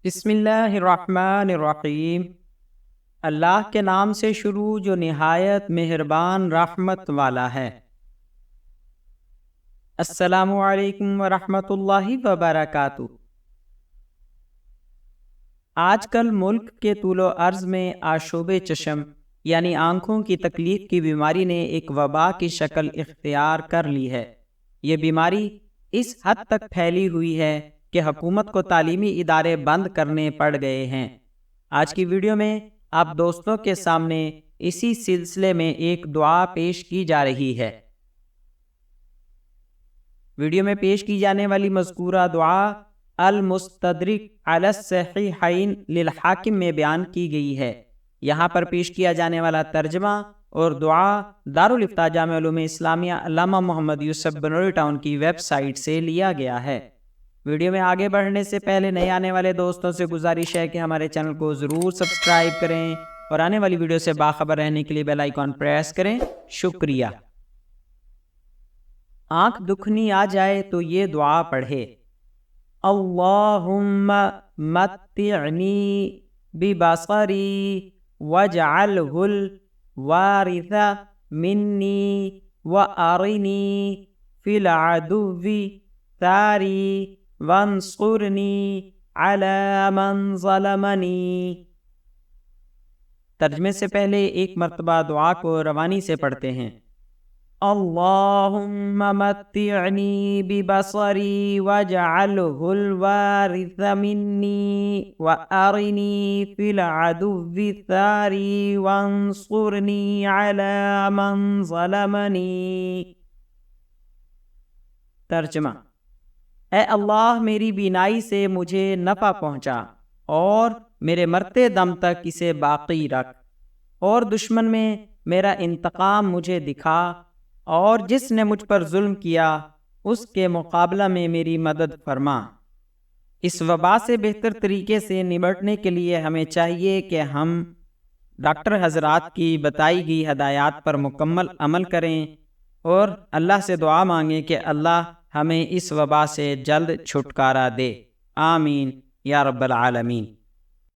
بسم اللہ الرحمن الرحیم۔ اللہ کے نام سے شروع جو نہایت مہربان رحمت والا ہے۔ السلام علیکم ورحمۃ اللہ وبرکاتہ۔ آج کل ملک کے طول و عرض میں آشوب چشم یعنی آنکھوں کی تکلیف کی بیماری نے ایک وبا کی شکل اختیار کر لی ہے۔ یہ بیماری اس حد تک پھیلی ہوئی ہے کہ حکومت کو تعلیمی ادارے بند کرنے پڑ گئے ہیں۔ آج کی ویڈیو میں آپ دوستوں کے سامنے اسی سلسلے میں ایک دعا پیش کی جا رہی ہے۔ ویڈیو میں پیش کی جانے والی مذکورہ دعا المستدرک علی الصحیحین للحاکم میں بیان کی گئی ہے۔ یہاں پر پیش کیا جانے والا ترجمہ اور دعا دارالافتاء جامعہ علوم اسلامیہ علامہ محمد یوسف بنوری ٹاؤن کی ویب سائٹ سے لیا گیا ہے۔ ویڈیو میں آگے بڑھنے سے پہلے نئے آنے والے دوستوں سے گزارش ہے کہ ہمارے چینل کو ضرور سبسکرائب کریں اور آنے والی ویڈیو سے باخبر رہنے کے لیے بیل آئیکن پریس کریں۔ شکریہ۔ آنکھ دکھنی آ جائے تو یہ دعا پڑھے۔ اللہم متعنی ببصری واجعلہ الوارث منی وارنی فی العدو ثاری وانصرنی علی من ظلمنی۔ ترجمے سے پہلے ایک مرتبہ دعا کو روانی سے پڑھتے ہیں۔ اللہم متعنی ببصری واجعلہ الوارث منی وارنی فی العدو ثاری وانصرنی علی من ظلمنی۔ ترجمہ: اے اللہ میری بینائی سے مجھے نفع پہنچا اور میرے مرتے دم تک اسے باقی رکھ، اور دشمن میں میرا انتقام مجھے دکھا، اور جس نے مجھ پر ظلم کیا اس کے مقابلہ میں میری مدد فرما۔ اس وبا سے بہتر طریقے سے نمٹنے کے لیے ہمیں چاہیے کہ ہم ڈاکٹر حضرات کی بتائی گئی ہدایات پر مکمل عمل کریں اور اللہ سے دعا مانگیں کہ اللہ ہمیں اس وبا سے جلد چھٹکارا دے۔ آمین یا رب العالمین۔